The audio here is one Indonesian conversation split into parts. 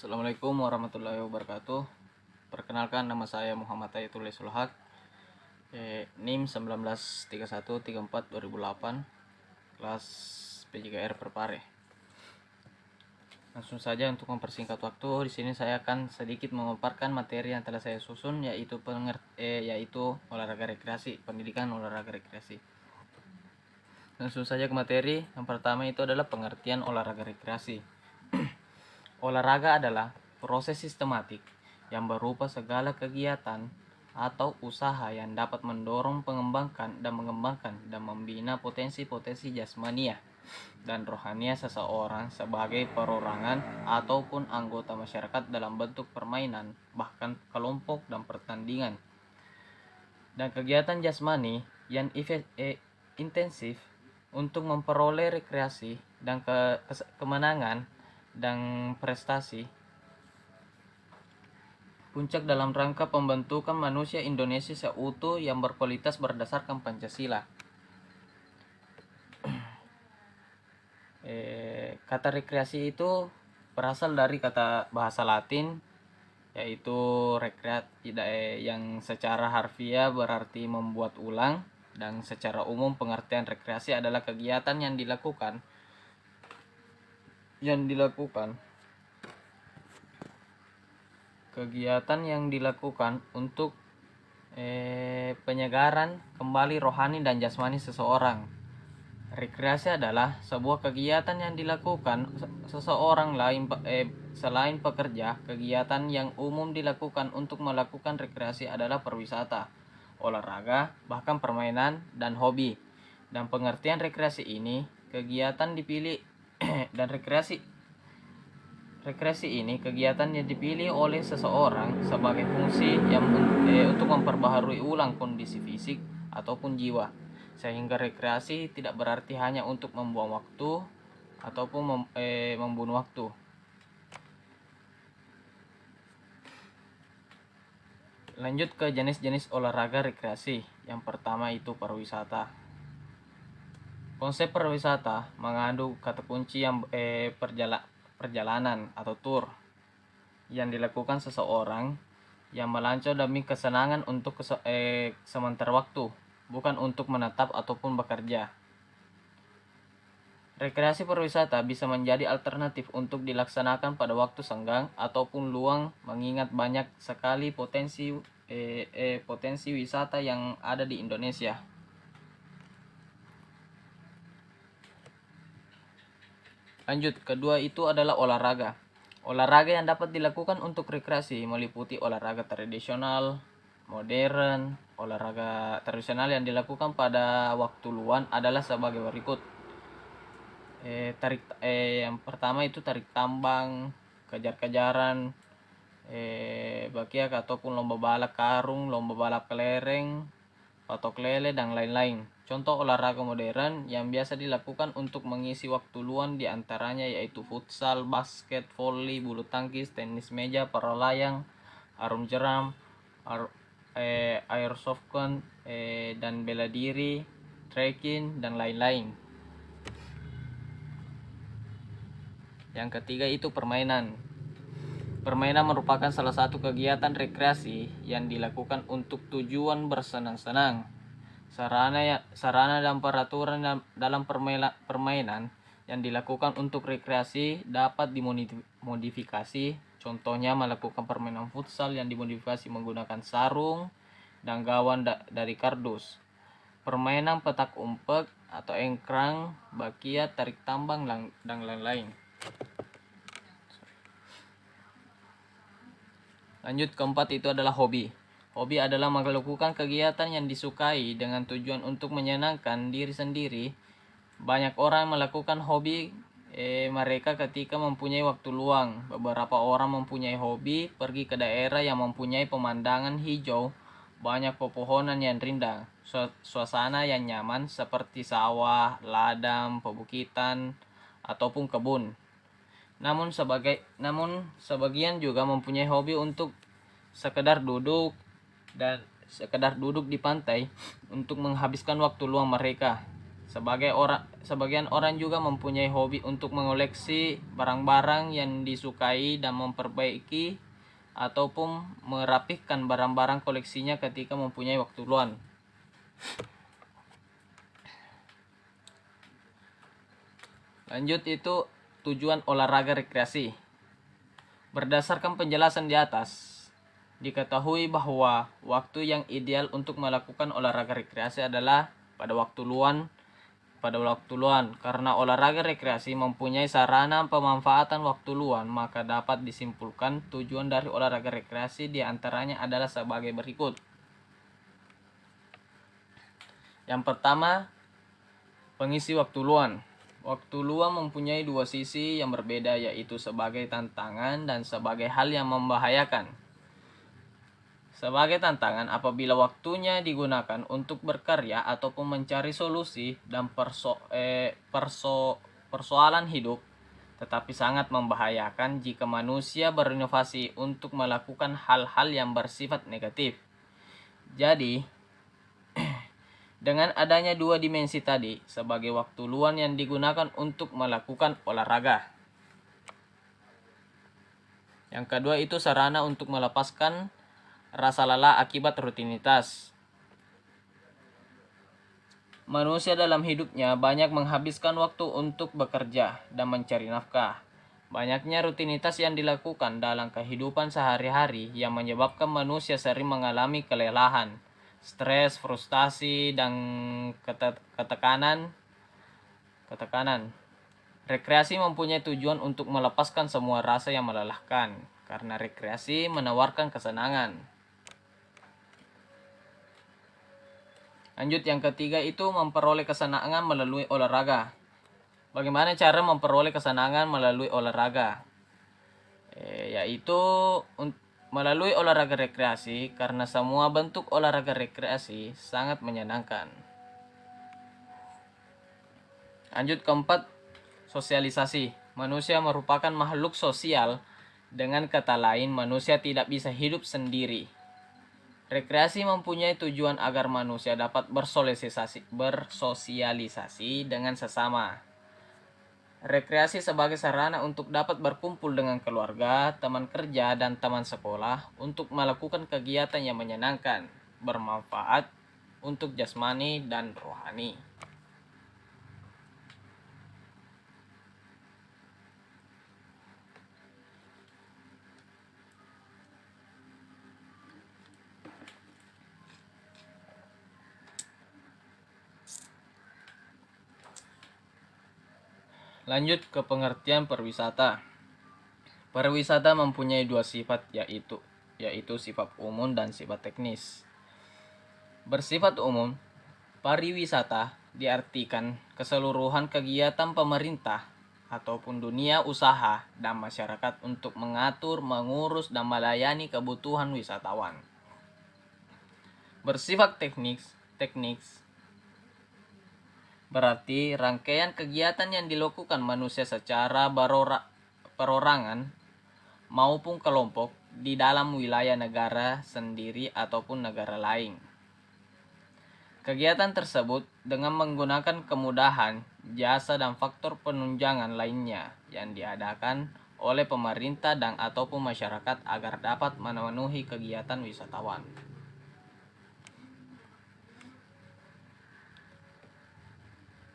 Assalamualaikum warahmatullahi wabarakatuh. Perkenalkan, nama saya Muhammad Tayyitul Sulhak, NIM 193134/2008, kelas PJKR Perpare. Langsung saja untuk mempersingkat waktu, di sini saya akan sedikit memaparkan materi yang telah saya susun, yaitu olahraga rekreasi, pendidikan olahraga rekreasi. Langsung saja ke materi. Yang pertama itu adalah pengertian olahraga rekreasi. Olahraga adalah proses sistematik yang berupa segala kegiatan atau usaha yang dapat mendorong mengembangkan dan membina potensi-potensi jasmania dan rohania seseorang sebagai perorangan ataupun anggota masyarakat dalam bentuk permainan, bahkan kelompok dan pertandingan. Dan kegiatan jasmani yang intensif untuk memperoleh rekreasi dan kemenangan dan prestasi puncak dalam rangka pembentukan manusia Indonesia seutuh yang berkualitas berdasarkan Pancasila. Kata rekreasi itu berasal dari kata bahasa Latin, yaitu yang secara harfiah berarti membuat ulang, dan secara umum pengertian rekreasi adalah kegiatan yang dilakukan untuk penyegaran kembali rohani dan jasmani seseorang. Rekreasi adalah sebuah kegiatan yang dilakukan seseorang lain selain pekerja. Kegiatan yang umum dilakukan untuk melakukan rekreasi adalah perwisata, olahraga, bahkan permainan dan hobi. Dan pengertian rekreasi ini kegiatan dipilih dan rekreasi ini kegiatan yang dipilih oleh seseorang sebagai fungsi yang untuk memperbaharui ulang kondisi fisik ataupun jiwa, sehingga rekreasi tidak berarti hanya untuk membuang waktu ataupun membunuh waktu. Lanjut ke jenis-jenis olahraga rekreasi. Yang pertama itu pariwisata. Konsep pariwisata mengandung kata kunci yang perjalanan atau tour yang dilakukan seseorang yang melancong demi kesenangan untuk sementara waktu, bukan untuk menetap ataupun bekerja. Rekreasi pariwisata bisa menjadi alternatif untuk dilaksanakan pada waktu senggang ataupun luang, mengingat banyak sekali potensi wisata yang ada di Indonesia. Lanjut, kedua itu adalah olahraga. Olahraga yang dapat dilakukan untuk rekreasi meliputi olahraga tradisional, modern. Olahraga tradisional yang dilakukan pada waktu luang adalah sebagai berikut. Yang pertama itu tarik tambang, kejar-kejaran, bakiak ataupun lomba balap karung, lomba balap kelereng, patok lele, dan lain-lain. Contoh olahraga modern yang biasa dilakukan untuk mengisi waktu luang diantaranya yaitu futsal, basket, volley, bulu tangkis, tenis meja, para layang, arum jeram, airsoft gun, dan bela diri, trekking, dan lain-lain. Yang ketiga itu permainan. Permainan merupakan salah satu kegiatan rekreasi yang dilakukan untuk tujuan bersenang-senang. Sarana dan peraturan dalam permainan yang dilakukan untuk rekreasi dapat dimodifikasi. Contohnya melakukan permainan futsal yang dimodifikasi menggunakan sarung dan gawang dari kardus. Permainan petak umpet atau engkrang, bakiat, tarik tambang, dan lain-lain. Lanjut, keempat itu adalah hobi. Hobi adalah melakukan kegiatan yang disukai dengan tujuan untuk menyenangkan diri sendiri. Banyak orang melakukan hobi mereka ketika mempunyai waktu luang. Beberapa orang mempunyai hobi pergi ke daerah yang mempunyai pemandangan hijau, banyak pepohonan yang rindang, suasana yang nyaman seperti sawah, ladang, pebukitan, ataupun kebun. Namun sebagian juga mempunyai hobi untuk sekedar duduk di pantai untuk menghabiskan waktu luang mereka. Sebagian orang juga mempunyai hobi untuk mengoleksi barang-barang yang disukai dan memperbaiki ataupun merapihkan barang-barang koleksinya ketika mempunyai waktu luang. Lanjut itu tujuan olahraga rekreasi. Berdasarkan penjelasan di atas, diketahui bahwa waktu yang ideal untuk melakukan olahraga rekreasi adalah pada waktu luang karena olahraga rekreasi mempunyai sarana pemanfaatan waktu luang, maka dapat disimpulkan tujuan dari olahraga rekreasi diantaranya adalah sebagai berikut. Yang pertama, pengisi waktu luang. Waktu luang mempunyai dua sisi yang berbeda, yaitu sebagai tantangan dan sebagai hal yang membahayakan. Sebagai tantangan apabila waktunya digunakan untuk berkarya ataupun mencari solusi dan persoalan hidup, tetapi sangat membahayakan jika manusia berinovasi untuk melakukan hal-hal yang bersifat negatif. Jadi, dengan adanya dua dimensi tadi, sebagai waktu luang yang digunakan untuk melakukan olahraga. Yang kedua itu sarana untuk melepaskan rasa lelah akibat rutinitas. Manusia dalam hidupnya banyak menghabiskan waktu untuk bekerja dan mencari nafkah. Banyaknya rutinitas yang dilakukan dalam kehidupan sehari-hari yang menyebabkan manusia sering mengalami kelelahan, stres, frustasi, dan ketekanan. Rekreasi mempunyai tujuan untuk melepaskan semua rasa yang melelahkan, karena rekreasi menawarkan kesenangan. Lanjut yang ketiga itu memperoleh kesenangan melalui olahraga. Bagaimana cara memperoleh kesenangan melalui olahraga? Yaitu melalui olahraga rekreasi, karena semua bentuk olahraga rekreasi sangat menyenangkan. Lanjut keempat, sosialisasi. Manusia merupakan makhluk sosial. Dengan kata lain, manusia tidak bisa hidup sendiri. Rekreasi mempunyai tujuan agar manusia dapat bersosialisasi dengan sesama. Rekreasi sebagai sarana untuk dapat berkumpul dengan keluarga, teman kerja, dan teman sekolah untuk melakukan kegiatan yang menyenangkan, bermanfaat untuk jasmani dan rohani. Lanjut ke pengertian perwisata. Perwisata mempunyai dua sifat, yaitu sifat umum dan sifat teknis. Bersifat umum, pariwisata diartikan keseluruhan kegiatan pemerintah ataupun dunia usaha dan masyarakat untuk mengatur, mengurus, dan melayani kebutuhan wisatawan. Bersifat teknis berarti rangkaian kegiatan yang dilakukan manusia secara perorangan maupun kelompok di dalam wilayah negara sendiri ataupun negara lain. Kegiatan tersebut dengan menggunakan kemudahan, jasa, dan faktor penunjangan lainnya yang diadakan oleh pemerintah dan ataupun masyarakat agar dapat memenuhi kegiatan wisatawan.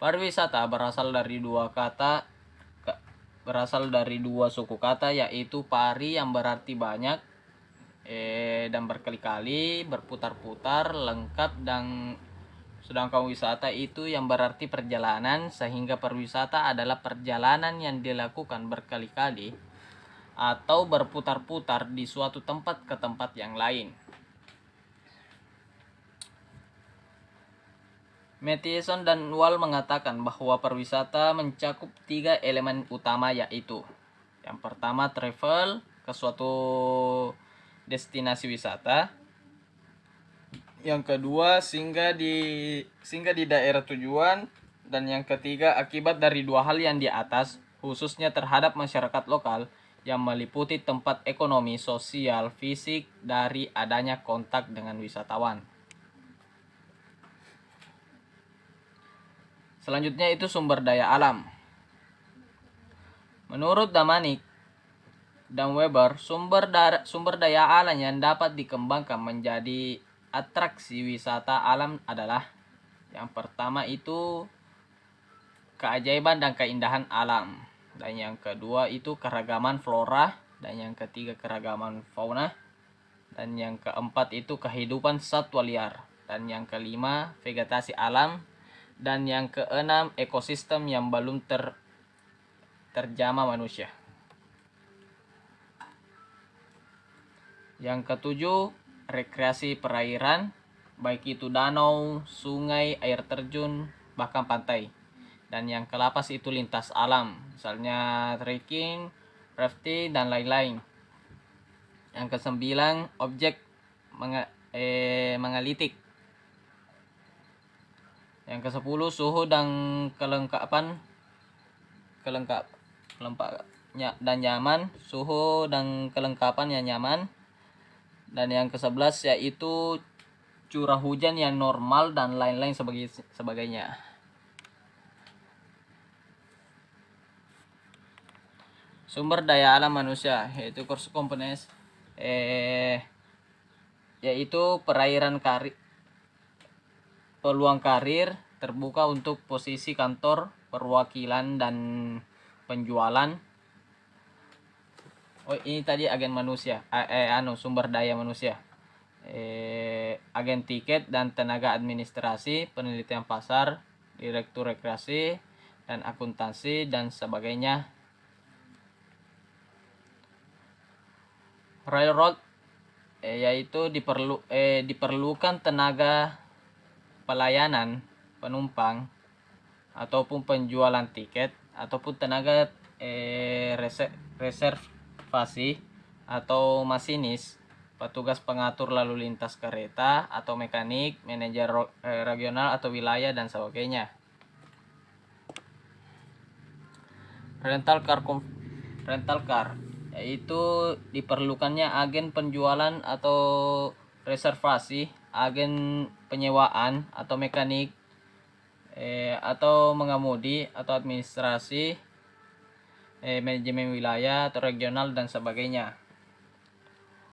Pariwisata berasal dari dua suku kata, yaitu pari yang berarti banyak dan berkali-kali, berputar-putar, lengkap, dan sedangkan wisata itu yang berarti perjalanan, sehingga pariwisata adalah perjalanan yang dilakukan berkali-kali atau berputar-putar di suatu tempat ke tempat yang lain. Matheson dan Wall mengatakan bahwa pariwisata mencakup 3 elemen utama, yaitu yang pertama travel ke suatu destinasi wisata, yang kedua singgah di daerah tujuan, dan yang ketiga akibat dari dua hal yang di atas, khususnya terhadap masyarakat lokal yang meliputi tempat ekonomi, sosial, fisik dari adanya kontak dengan wisatawan. Selanjutnya itu sumber daya alam. Menurut Damanik dan Weber, sumber daya alam yang dapat dikembangkan menjadi atraksi wisata alam adalah yang pertama itu keajaiban dan keindahan alam, dan yang kedua itu keragaman flora, dan yang ketiga keragaman fauna, dan yang keempat itu kehidupan satwa liar, dan yang kelima vegetasi alam, dan yang keenam ekosistem yang belum terjamah manusia. Yang ketujuh rekreasi perairan, baik itu danau, sungai, air terjun, bahkan pantai. Dan yang ke-8 itu lintas alam, misalnya trekking, rafting, dan lain-lain. Yang ke-9 objek menganalitik. Yang ke-10 suhu dan kelengkapan dan nyaman, suhu dan kelengkapan yang nyaman. Dan yang ke-11 yaitu curah hujan yang normal dan lain-lain sebagainya. Sumber daya alam manusia yaitu core components yaitu peluang karir terbuka untuk posisi kantor, perwakilan, dan penjualan. Ini tadi agen manusia, sumber daya manusia. Agen tiket dan tenaga administrasi, penelitian pasar, direktur rekreasi dan akuntansi dan sebagainya. Railroad yaitu diperlukan tenaga pelayanan penumpang ataupun penjualan tiket ataupun tenaga reservasi atau masinis, petugas pengatur lalu lintas kereta atau mekanik, manajer regional atau wilayah dan sebagainya. Rental car yaitu diperlukannya agen penjualan atau reservasi, agen penyewaan atau mekanik atau mengemudi atau administrasi, manajemen wilayah atau regional dan sebagainya.